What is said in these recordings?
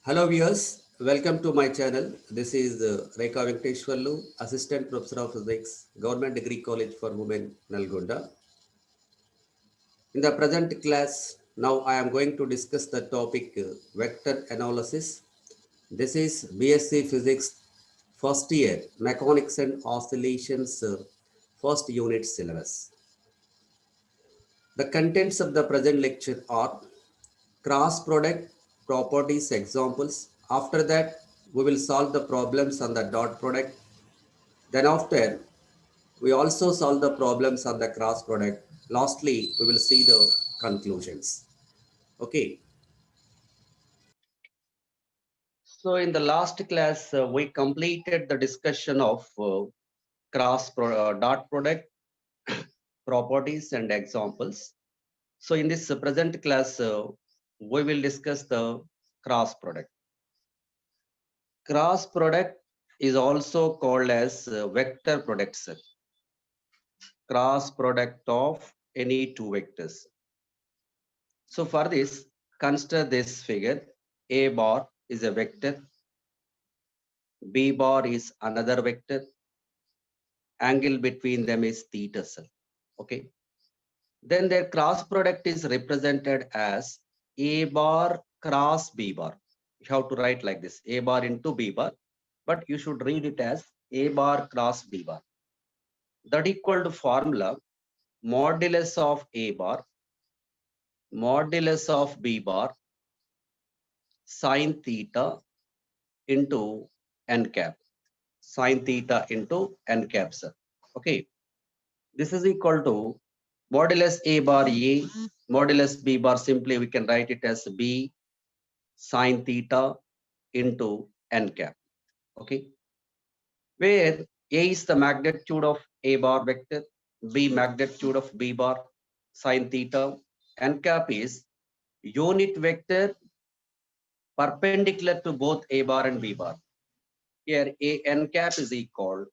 Hello viewers, welcome to my channel. This is Rekha Venkateshwarlu, Assistant Professor of Physics, Government Degree College for Women, Nalgonda. In the present class, now I am going to discuss the topic vector analysis. This is BSc Physics first year Mechanics and Oscillations first unit syllabus. The contents of the present lecture are cross product properties examples. After that, we will solve the problems on the dot product. Then after, we also solve the problems on the cross product. Lastly, we will see the conclusions. Okay. So in the last class, we completed the discussion of dot product properties and examples. So in this present class, we will discuss the cross product. Cross product is also called as vector product set. Cross product of any two vectors. So for this, consider this figure. A bar is a vector. B bar is another vector. Angle between them is theta cell. Okay. Then their cross product is represented as A bar cross B bar. You have to write like this, A bar into B bar, but you should read it as A bar cross B bar. That equal to formula modulus of A bar, modulus of B bar, sine theta into n cap, sine theta into n cap, sir. Okay, this is equal to modulus A bar A, modulus B bar, simply we can write it as B sine theta into n cap. Okay, where A is the magnitude of A bar vector, B magnitude of B bar, sine theta, n cap is unit vector perpendicular to both A bar and B bar. Here A n cap is equal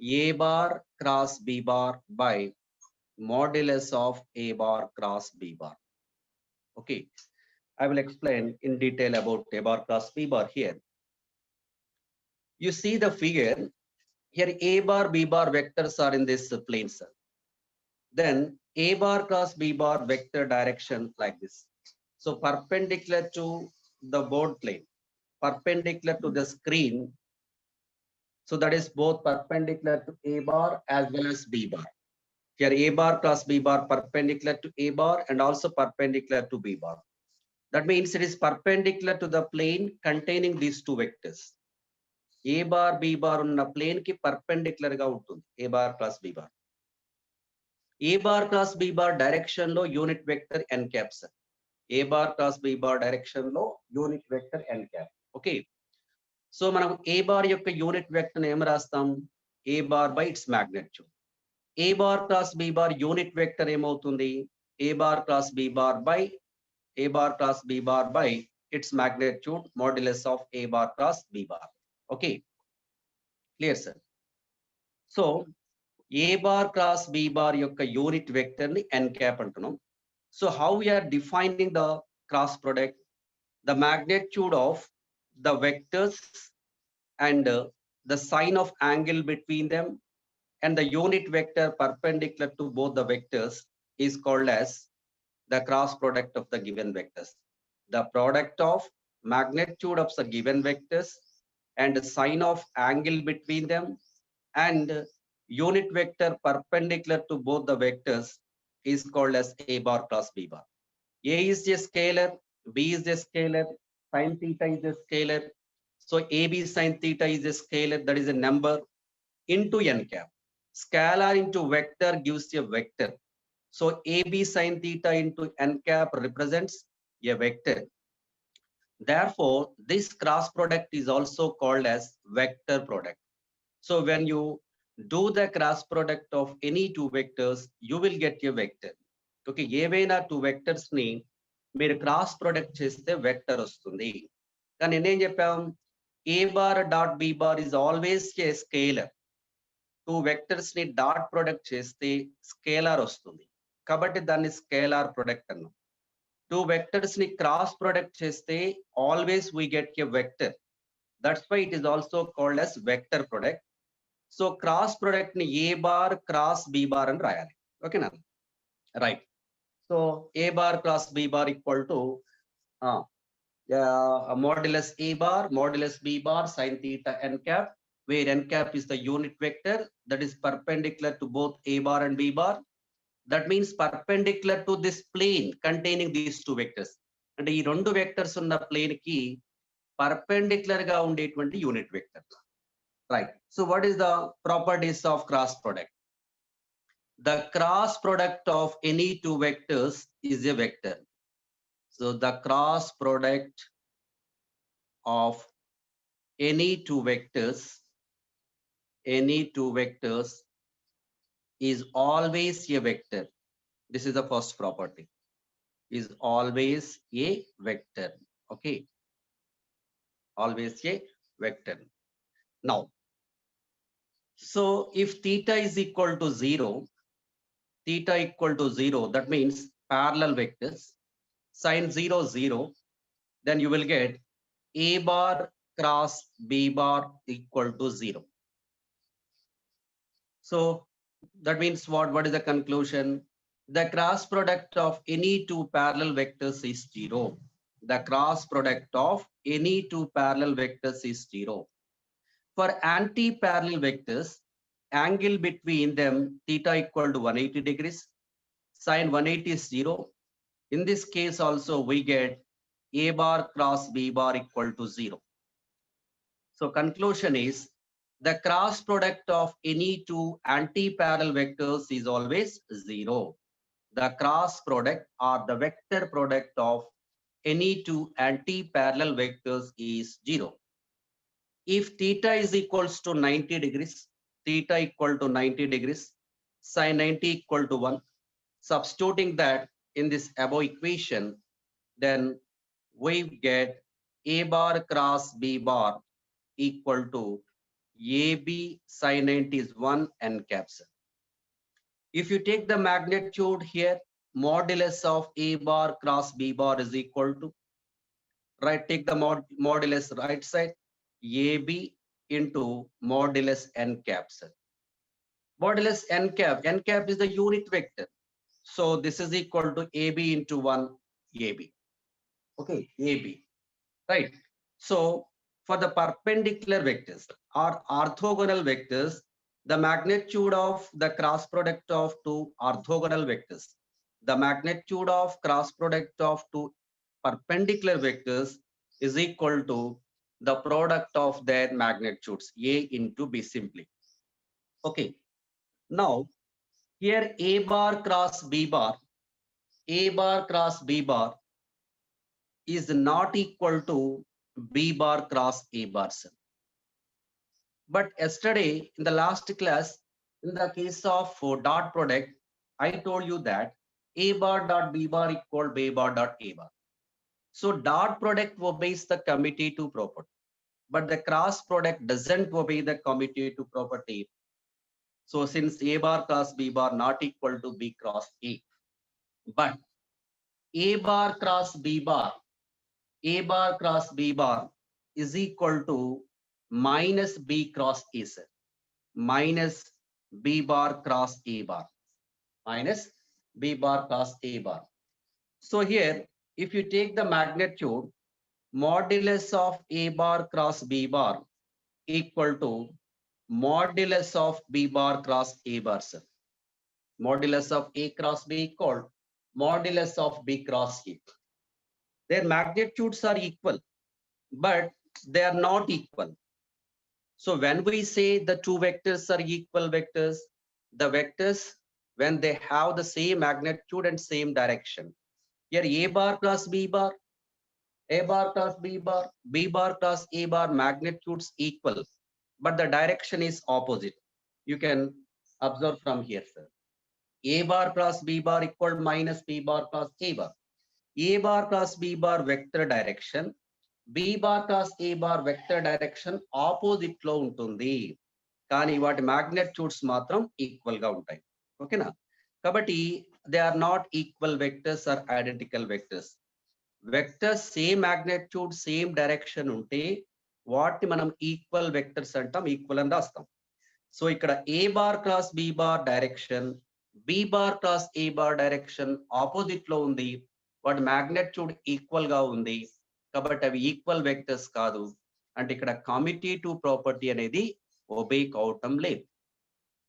A bar cross B bar by modulus of A bar cross B bar. Okay, I will explain in detail about A bar cross B bar here. You see the figure here, A bar B bar vectors are in this plane cell. Then A bar cross B bar vector direction like this. So perpendicular to the board plane, perpendicular to the screen. So that is both perpendicular to A bar as well as B bar. Here A bar cross B bar perpendicular to A bar and also perpendicular to B bar. That means it is perpendicular to the plane containing these two vectors. A bar B bar ఉన్న plane కి perpendicular గా ఉంటుంది A bar plus B bar. A bar cross B bar direction లో unit vector n cap, sir. A bar cross B bar direction లో unit vector n cap. Okay. So మనం A bar యొక్క unit vector ఏం రాస్తాం? A bar by its magnitude. A bar cross B bar unit vector ఏమవుతుంది? A bar cross B bar by A bar cross B bar by its magnitude modulus of A bar cross B bar. Okay. Clear, sir? So A bar cross B bar యొక్క unit vector ని n cap అంటున్నాం. So how we are defining the cross product? The magnitude of the vectors and the sign of angle between them and the unit vector perpendicular to both the vectors is called as the cross product of the given vectors. The product of magnitude of the given vectors and the sign of angle between them and unit vector perpendicular to both the vectors is called as A bar cross B bar. A is a scalar, B is a scalar, sin theta is a scalar. So AB sin theta is a scalar, that is a number into n cap. Scalar into vector gives a vector. So AB sin theta into n cap represents a vector. Therefore, this cross product is also called as vector product. So when you do the cross product of any two vectors, you will get a vector. Okay, ఏవైనా two vectors ని మీరు cross product చేస్తే vector వస్తుంది. కానీ నేనేం చెప్పాం? A bar dot B bar is always a scalar. Two vectors ని dot product చేస్తే స్కేలార్ వస్తుంది, కాబట్టి దాన్ని స్కేలార్ ప్రొడక్ట్ అన్నాం. two vectors ni cross product cheste always we get a vector. That's why it is also called as vector product. So cross product ni a bar cross b bar అని రాయాలి. ఓకేనా? Right. So a bar cross b bar equal to modulus a bar modulus b bar sin theta n cap, where n cap is the unit vector that is perpendicular to both a bar and b bar. That means perpendicular to this plane containing these two vectors. అంటే ఈ రెండు vectors ఉన్న plane కి perpendicular గా ఉండేటువంటి unit vector. Right. So what is the properties of cross product? The cross product of any two vectors is a vector. So the cross product of any two vectors is always a vector. This is the first property. Is always a vector. Okay. Always a vector. Now, so if theta is equal to 0, that means parallel vectors, sin 0, 0, then you will get a bar cross b bar equal to 0. So that means what is the conclusion? The cross product of any two parallel vectors is 0. The cross product of any two parallel vectors is 0. For anti-parallel vectors, angle between them theta equal to 180 degrees, sin 180 is 0. In this case also we get a bar cross b bar equal to 0. So conclusion is the cross product of any two anti-parallel vectors is always 0. The cross product or the vector product of any two anti-parallel vectors is 0. If theta is equals to 90 degrees, theta equal to 90 degrees, sin 90 equal to 1, substituting that in this above equation, then we get a bar cross b bar equal to ab sin 90 is 1 n caps. If you take the magnitude here, modulus of a bar cross b bar is equal to, right, take the modulus right side, ab into modulus n caps. Modulus n cap is the unit vector. So this is equal to ab into 1 ab. Okay, ab, right? So for the perpendicular vectors or orthogonal vectors, the magnitude of the cross product of two orthogonal vectors, the magnitude of cross product of two perpendicular vectors is equal to the product of their magnitudes, a into b simply. Okay. Now here a bar cross b bar is not equal to b bar cross a bar. But yesterday in the last class, in the case of dot product, I told you that a bar dot b bar equal b bar dot a bar. So dot product obeys the commutative property, but the cross product doesn't obey the commutative property. So since a bar cross b bar not equal to b cross a, but a bar cross b bar is equal to minus b cross a, sir. Minus b bar cross a bar, minus b bar cross a bar. So here, if you take the magnitude, modulus of a bar cross b bar equal to modulus of b bar cross a bar, sir. Modulus of a cross b equal modulus of b cross a. Their magnitudes are equal, but they are not equal. So when we say the two vectors are equal vectors, the vectors when they have the same magnitude and same direction. Here a bar plus b bar, a bar plus b bar, b bar plus a bar magnitudes equal, but the direction is opposite. You can observe from here, sir. A bar plus b bar equal minus b bar plus a bar. A bar plus b bar vector direction, b bar plus a bar vector direction opposite లో ఉంటుంది, కానీ వాటి magnitudes మాత్రం equal గా ఉంటాయి. ఓకేనా? కాబట్టి they are not equal vectors or identical vectors. Vectors same magnitude same direction ఉంటే వాటిని మనం ఈక్వల్ వెక్టర్స్ అంటాం, ఈక్వల్ అని రాస్తాం. సో ఇక్కడ A bar cross B bar direction, B bar cross A bar direction opposite లో ఉంది, వాటి మాగ్నిట్యూడ్ ఈక్వల్ గా ఉంది కాబట్టి అవి ఈక్వల్ వెక్టర్స్ కాదు. అంటే ఇక్కడ కమ్యుటేటివ్ ప్రాపర్టీ అనేది ఒబే కావటం లేదు.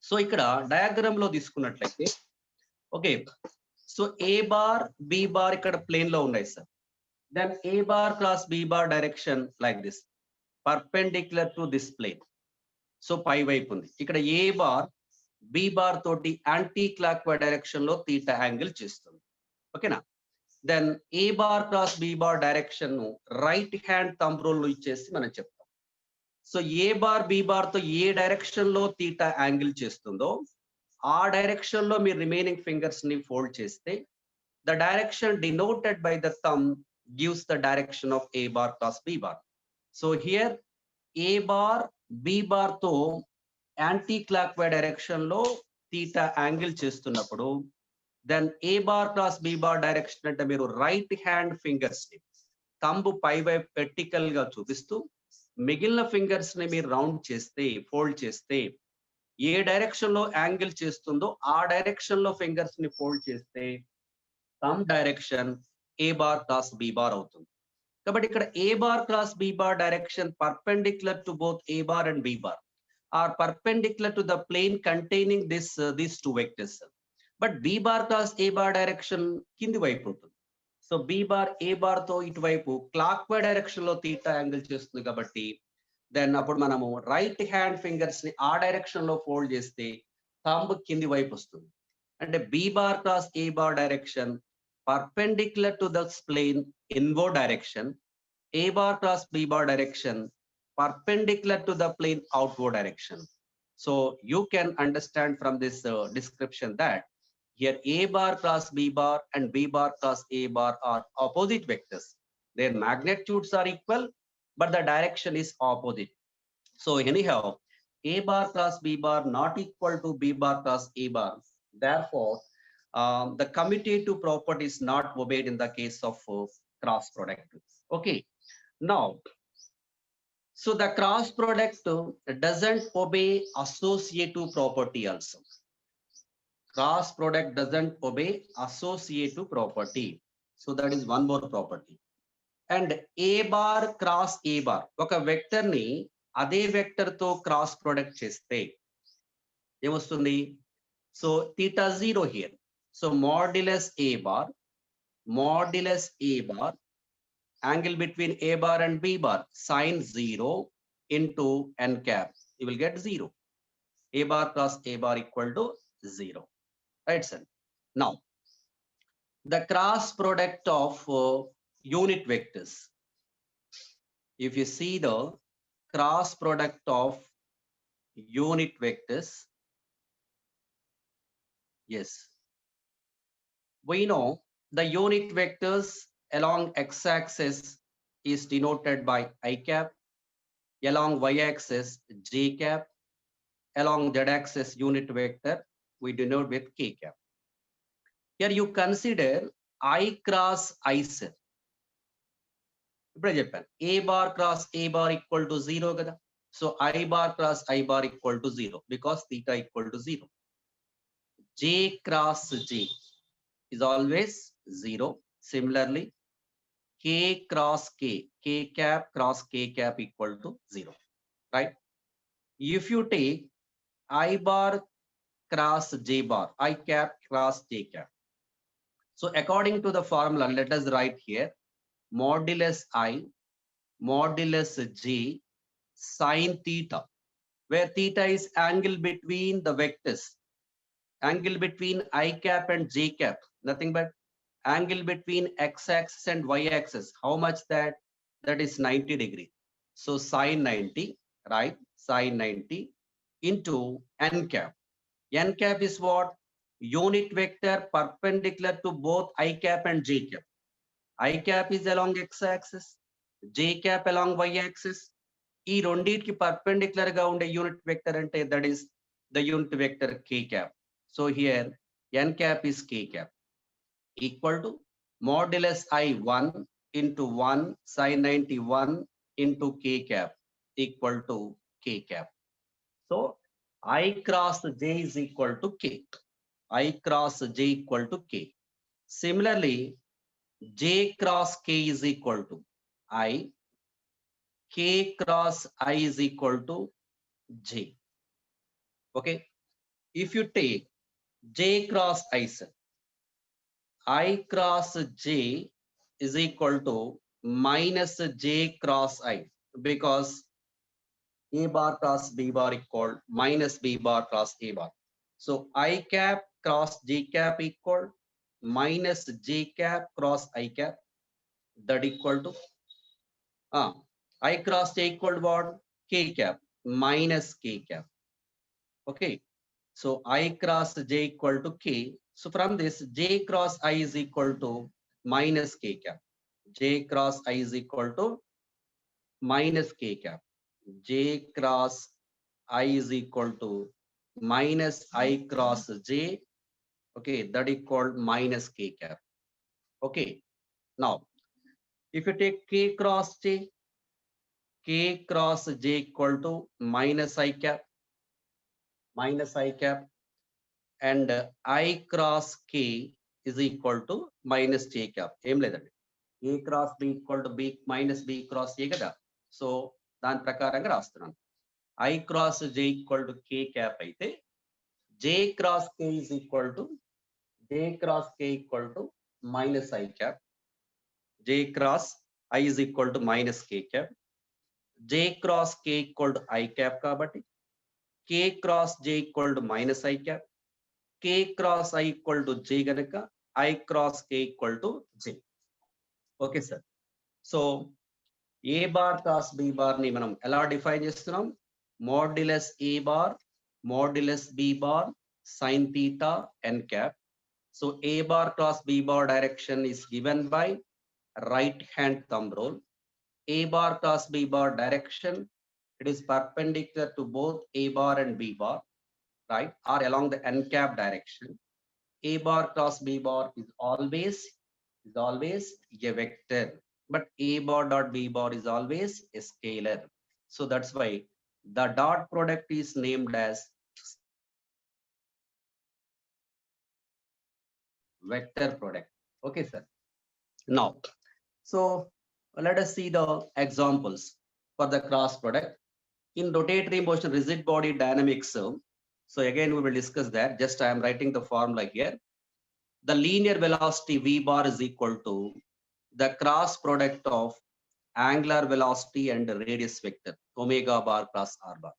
సో ఇక్కడ డయాగ్రామ్ లో తీసుకున్నట్లయితే okay, so A bar B bar ఇక్కడ ప్లేన్ లో ఉన్నాయి sir. Then A bar cross B bar direction like this, perpendicular to this plane. So పై వైపు ఉంది. ఇక్కడ ఏ బార్ బి బార్ తోటి యాంటీ క్లాక్ వైజ్ డైరెక్షన్ లో తీటా యాంగిల్ చేస్తుంది. ఓకేనా. Then A bar cross B bar direction ను right hand thumb rule ఇచ్చేసి మనం చెప్తాం. So A bar B bar తో ఏ డైరెక్షన్ లో తీటా యాంగిల్ చేస్తుందో ఆ డైరెక్షన్ లో మీరు రిమైనింగ్ ఫింగర్స్ ని ఫోల్డ్ చేస్తే the direction denoted by the thumb gives the direction of A bar cross B bar. So here A bar B bar తో యాంటీ క్లాక్ వై డైరెక్షన్ లో theta angle చేస్తున్నప్పుడు then A bar cross B bar direction అంటే మీరు right hand fingers ని thumb పై వైపు వెర్టికల్ గా చూపిస్తూ మిగిలిన ఫింగర్స్ ని మీరు రౌండ్ చేస్తే, ఫోల్డ్ చేస్తే ఏ డైరెక్షన్ లో యాంగిల్ చేస్తుందో ఆ డైరెక్షన్ లో ఫింగర్స్ ని ఫోల్డ్ చేస్తే thumb direction A bar cross B bar అవుతుంది. కాబట్టి ఇక్కడ A bar cross B bar direction perpendicular to both A bar and B bar are perpendicular to the plane containing these two vectors. But B bar cross A bar direction కింది వైపు ఉంటుంది. So B bar A bar తో ఇటువైపు clock why direction లో theta angle చేస్తుంది కాబట్టి then అప్పుడు మనము రైట్ హ్యాండ్ ఫింగర్స్ ని ఆ డైరెక్షన్ లో ఫోల్డ్ చేస్తే థంబ్ కింది వైపు వస్తుంది. అంటే B bar cross A bar direction perpendicular to the plane inward direction, A bar cross B bar direction perpendicular to the plane outward direction. So you can understand from this description that here A bar cross B bar and B bar cross A bar are opposite vectors. Their magnitudes are equal, but the direction is opposite. So anyhow, A bar cross B bar not equal to B bar cross A bar. Therefore, the commutative property is not obeyed in the case of cross product. Okay, now, so the cross product doesn't obey associative property also. Cross product doesn't obey associative property. So that is one more property. And A bar cross A bar, ఒక vector ని అదే vector తో cross product చేస్తే ఏమొస్తుంది? So theta 0 here. So modulus A bar, angle between A bar and B bar, sine 0 into n cap. You will get 0. A bar plus A bar equal to 0. Right, sir? Now, the cross product of unit vectors. If you see the cross product of unit vectors, yes. We know the unit vectors along x-axis is denoted by I cap, along y-axis j cap, along z-axis unit vector we denote with k cap. Here you consider I cross I cell. ఇప్పుడే చెప్పాను A bar cross A bar equal to 0 కదా. So I bar cross I bar equal to 0 because theta equal to 0. J cross J is always 0. Similarly, K cross K, K cap cross K cap equal to 0, right? If you take I bar cross J bar, I cap cross J cap. So according to the formula, let us write here, modulus I, modulus J, sine theta, where theta is angle between the vectors, angle between I cap and J cap, nothing but angle between x-axis and y-axis. How much that? That is 90 degree. So sine 90, right? Sine 90 into n cap. N cap is what? Unit vector perpendicular to both I cap and J cap. I cap is along x-axis, J cap along y-axis. ఈ రెండింటికి perpendicular గా ఉండే unit vector అంటే that is the unit vector k cap. So here n cap is k cap equal to modulus I 1 into 1 sine 91 into k cap equal to k cap. So I cross j is equal to k. I cross j equal to k. Similarly, j cross k is equal to I. K cross I is equal to j. Okay. If you take j cross I, sir, I cross j is equal to minus j cross I, because a bar cross b bar equal minus b bar cross a bar. So I cap cross j cap equal minus j cap cross I cap, that equal to I cross j equal to what? K cap minus k cap. Okay. So I cross j equal to k. So from this, j cross I is equal to minus k cap. J cross I is equal to minus k cap. J cross I is equal to minus I cross j. Okay, that equal minus k cap. Okay. Now, if you take k cross j, k cross j equal to minus I cap, and I cross k is equal to minus j cap. Em ledandi. A cross b equal to b minus b cross a kada. So దాని ప్రకారంగా రాస్తున్నాను. I cross j equal to k cap అయితే j cross k is equal to minus I cap. J cross I is equal to minus k cap. J cross k equal to I cap కాబట్టి k cross j equal to minus I cap. K cross I equal to j గనక I cross k equal to j. Okay sir. So A bar cross B bar ని మనం ఎలా define చేస్తున్నాం? Modulus A bar modulus B bar sin theta n cap. So a bar cross b bar direction is given by right hand thumb rule. A bar cross b bar direction, it is perpendicular to both a bar and b bar, right, or along the n cap direction. A bar cross b bar is always a vector, but a bar dot b bar is always a scalar. So that's why the dot product is named as vector product. Okay, sir. Now, so let us see the examples for the cross product. In rotatory motion rigid body dynamics, so again we will discuss that. Just I am writing the formula here. The linear velocity v bar is equal to the cross product of angular velocity and radius vector omega bar plus r bar.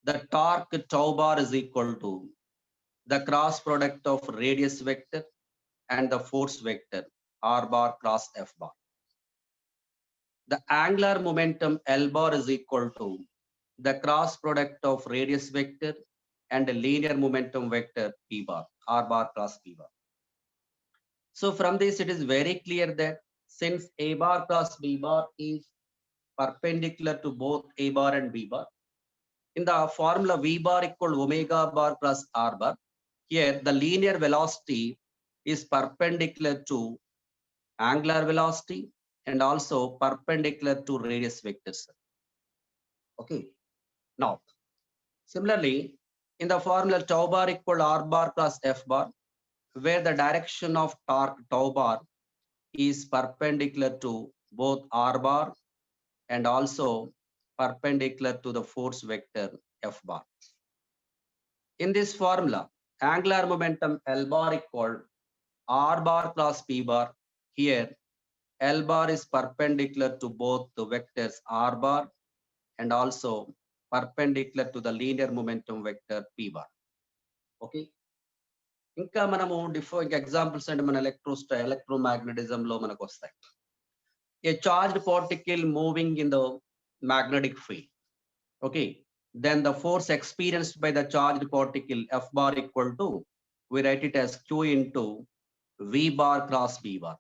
The torque tau bar is equal to the cross product of radius vector and the force vector r bar cross f bar. The angular momentum L bar is equal to the cross product of radius vector and the linear momentum vector P bar, R bar cross P bar. So from this, it is very clear that since A bar cross B bar is perpendicular to both A bar and B bar, in the formula V bar equal omega bar plus R bar, here the linear velocity is perpendicular to angular velocity and also perpendicular to radius vectors. Okay. Now, similarly, in the formula tau bar equal R bar plus F bar, where the direction of torque tau bar is perpendicular to both R bar and also perpendicular to the force vector F bar. In this formula, angular momentum L bar equal R bar plus P bar. Here, L bar is perpendicular to both the vectors R bar and also perpendicular to the linear momentum vector P bar. Okay. ఇంకా మనము ఇంకా examples అంటే మన electromagnetism లో మనకు వస్తాయి. A charged particle moving in the magnetic field. Okay. Then the force experienced by the charged particle F bar equal to, we write it as Q into V bar cross B bar.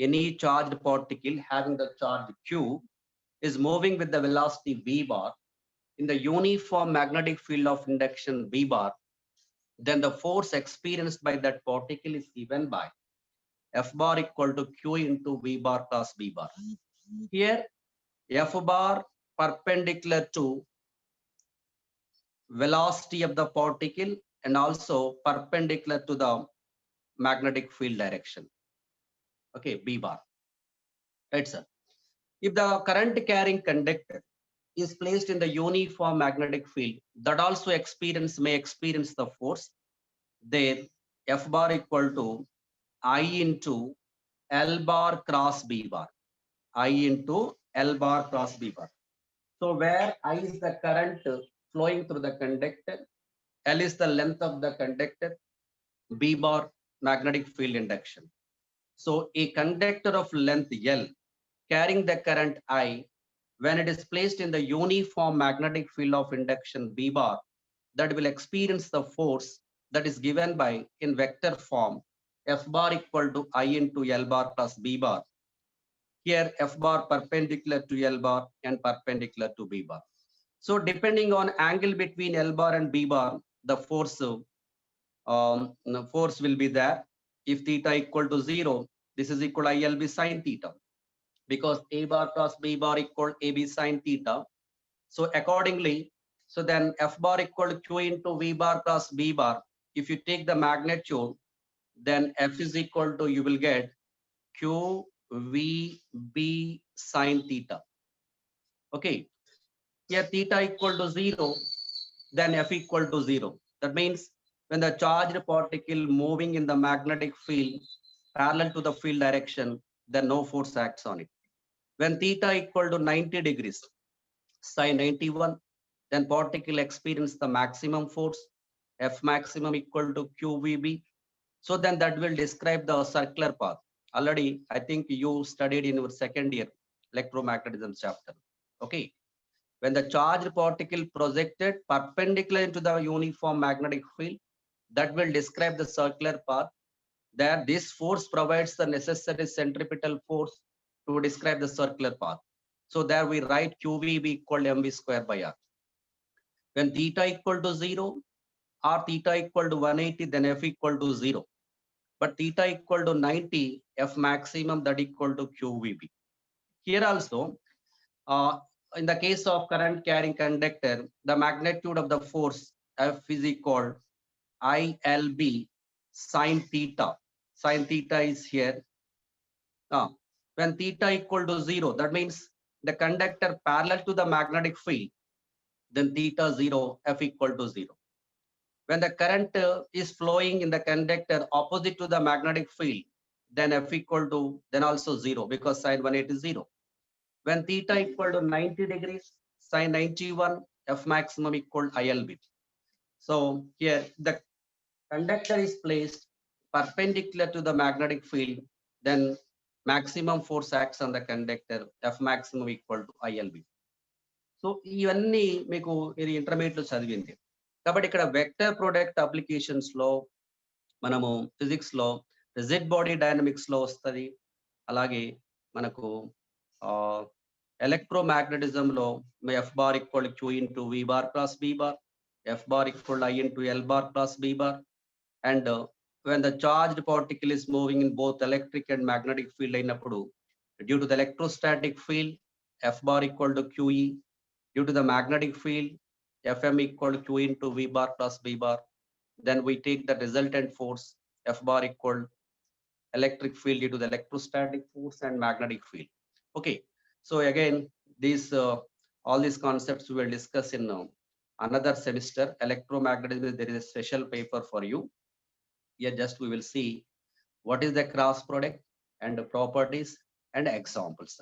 Any charged particle having the charge Q is moving with the velocity V bar in the uniform magnetic field of induction V bar, then the force experienced by that particle is given by F bar equal to Q into V bar cross B bar. Here, F bar perpendicular to velocity of the particle and also perpendicular to the magnetic field direction. Okay, B bar. Right, sir. If the current carrying conductor is placed in the uniform magnetic field that also may experience the force, then F bar equal to I into L bar cross B bar. I into L bar cross B bar. So where I is the current flowing through the conductor, L is the length of the conductor, B bar magnetic field induction. So a conductor of length L carrying the current I, when it is placed in the uniform magnetic field of induction B bar, that will experience the force that is given by in vector form F bar equal to I into L bar plus B bar. Here F bar perpendicular to L bar and perpendicular to B bar. So depending on angle between L bar and B bar, the force will be there. If theta equal to 0, this is equal to ILB sine theta, because A bar plus B bar equal AB sine theta. So accordingly, so then F bar equal to Q into V bar plus B bar. If you take the magnitude, then F is equal to, you will get Q V B sine theta. Okay, here theta equal to 0, then F equal to 0. That means when the charged particle moving in the magnetic field parallel to the field direction, then no force acts on it. When theta equal to 90 degrees, sine 91, then particle experience the maximum force, F maximum equal to QVB. So then that will describe the circular path. Already, I think you studied in your second year electromagnetism chapter. Okay. When the charged particle projected perpendicular into the uniform magnetic field, that will describe the circular path. There, this force provides the necessary centripetal force to describe the circular path. So there we write QVB equal to mv square by r. When theta equal to 0 or theta equal to 180, then F equal to 0. But theta equal to 90, F maximum that equal to QVB. Here also, in the case of current carrying conductor, the magnitude of the force F is equal ILB sine theta. Sine theta is here. When theta equal to 0, that means the conductor parallel to the magnetic field, then theta 0, F equal to 0. When the current is flowing in the conductor opposite to the magnetic field, then F equal to, then also 0, because sine 180 is 0. When theta equal to 90 degrees, sine 91, F maximum equal to ILB. So here the conductor is placed perpendicular to the magnetic field, then maximum force acts on the conductor, F maximum equal to ILB. So ఇవన్నీ మీకు మీరు intermediate లో చదివింది. కాబట్టి ఇక్కడ vector product applications లో మనము physics లో రిజిడ్ బాడీ డైనమిక్స్ లో వస్తుంది. అలాగే మనకు ఎలక్ట్రోమాగ్నెటిజం లో F bar equal Q into V bar plus B bar, F bar equal I into L bar plus B bar. And when the charged particle is moving in both electric and magnetic field అయినప్పుడు, due to the electrostatic field, F bar equal to QE. Due to the magnetic field, Fm equal to Q into V bar plus B bar. Then we take the resultant force, F bar equal electric field due to the electrostatic force and magnetic field. Okay. So again, these all these concepts we will discuss in another semester. Electromagnetism, there is a special paper for you. Here just we will see what is the cross product and the properties and examples.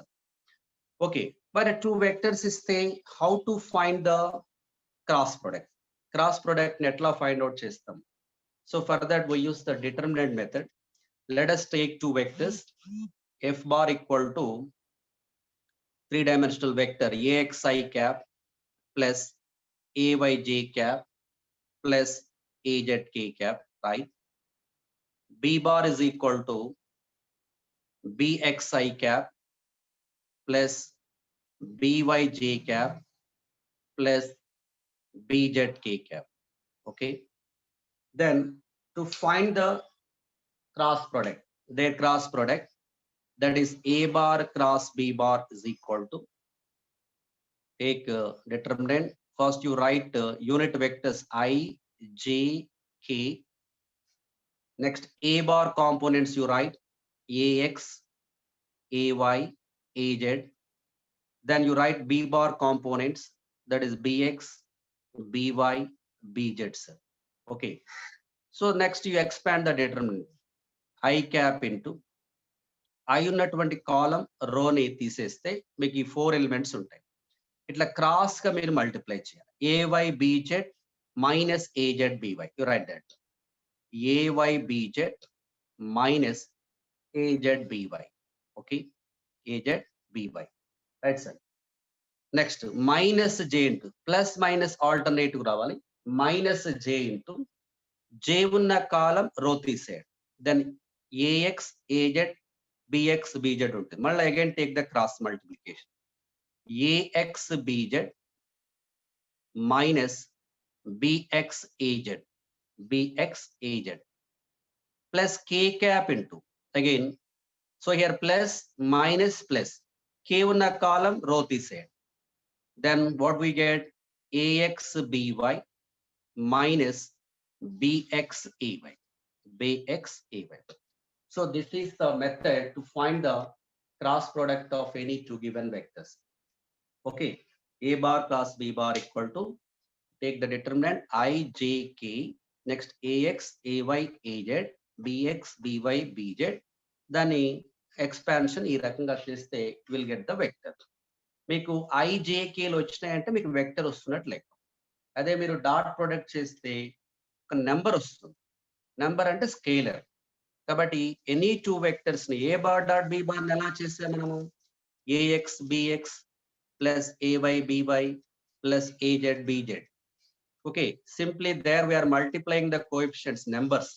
Okay, but two vectors is saying how to find the cross product. Cross product netla find out chestam. So for that we use the determinant method. Let us take two vectors. F bar equal to three-dimensional vector axi cap plus ayj cap plus azk cap, right? B bar is equal to bxi cap plus byj cap plus bzk cap. Okay. Then to find the cross product, their cross product, that is A bar cross B bar is equal to, take determinant. First you write unit vectors I, J, K. Next A bar components you write AX, AY, AZ. Then you write B bar components, that is BX, BY, BZ. Sir. Okay. So next you expand the determinant I cap into I ఉన్నటువంటి కాలం రోని తీసేస్తే మీకు ఈ 4 elements ఉంటాయి. ఇట్లా cross గా మీరు multiply చేయాలి. AY BZ minus AZ BY. You write that. AY BZ minus AZ BY. Okay. AZ BY. Right, sir. Next minus J into plus minus alternative రావాలి. Minus J into J ఉన్న కాలం రో తీసేయండి. Then AX AZ BX BZ ఉంటుంది. మళ్ళీ again take the cross multiplication. AX BZ minus BX AZ BX AZ plus K cap into again. So here plus minus plus K ఉన్న కాలం రో తీసేయండి. Then what we get? AX BY minus BX AY. BX AY. So this is the method to find the cross product of any two given vectors. Okay, A bar plus B bar equal to, take the determinant I, J, K. Next AX, AY, AZ, BX, BY, BZ. Then expansion ఈ రకంగా చేస్తే will get the vector. మీకు IJKలు వచ్చినాయంటే మీకు vector వస్తున్నట్టు లెక్క. అదే మీరు డాట్ ప్రొడక్ట్ చేస్తే ఒక నెంబర్ వస్తుంది. నెంబర్ అంటే స్కేలర్. కాబట్టి ఎనీ టూ వెక్టర్స్ ని ఏ బార్ డాట్ బి బార్ ఎలా చేస్తే మనము AX BX plus AY BY plus AZ BZ. Okay, simply there we are multiplying the coefficients numbers.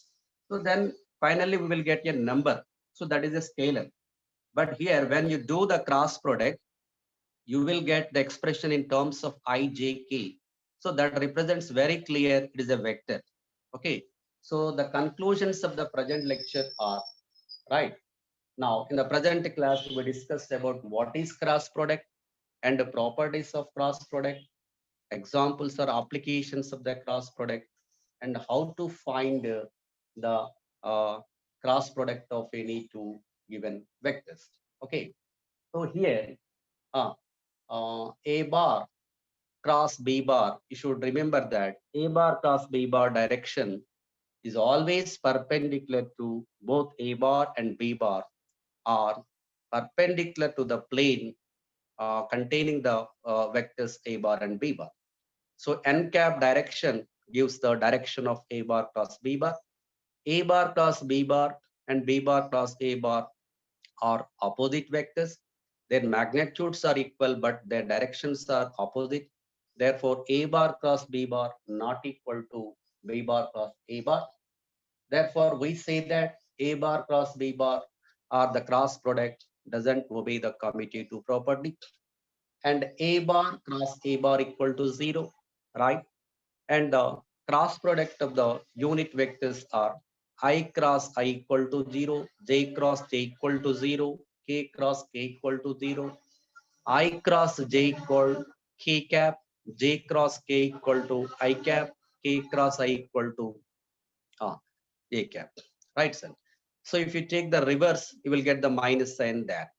So then finally we will get a number. So that is a scalar. But here when you do the cross product, you will get the expression in terms of IJK. So that represents very clear it is a vector. Okay. So the conclusions of the present lecture are, right. Now in the present class we discussed about what is cross product and the properties of cross product, examples or applications of the cross product, and how to find the cross product of any two given vectors. Okay. So here A bar cross B bar, you should remember that A bar cross B bar direction is always perpendicular to both A bar and B bar, are perpendicular to the plane containing the vectors A bar and B bar. So n cap direction gives the direction of A bar cross B bar. A bar cross B bar and B bar cross A bar are opposite vectors. Their magnitudes are equal, but their directions are opposite. Therefore, A bar cross B bar not equal to B bar cross A bar. Therefore, we say that A bar cross B bar or the cross product doesn't obey the commutative property. And A bar cross A bar equal to 0, right? And the cross product of the unit vectors are I cross I equal to 0, J cross J equal to 0, K cross K equal to 0, I cross J equal K cap, J cross K equal to I cap, K cross I equal to A cap, right, sir? So if you take the reverse, you will get the minus sign there,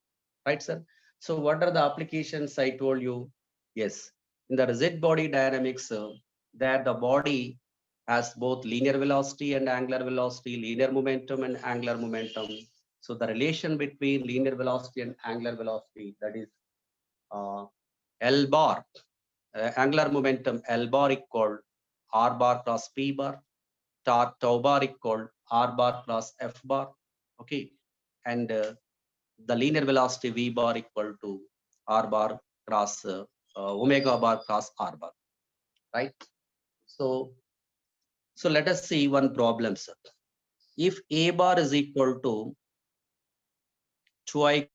right, sir? So what are the applications I told you? Yes, in the rigid body dynamics, that the body has both linear velocity and angular velocity, linear momentum and angular momentum. So the relation between linear velocity and angular velocity, that is L bar, angular momentum L bar equal R bar cross P bar, tau bar equal R bar cross F bar. Okay, and the linear velocity V bar equal to R bar cross omega bar cross R bar, right? So let us see one problem, sir. If A bar is equal to 2i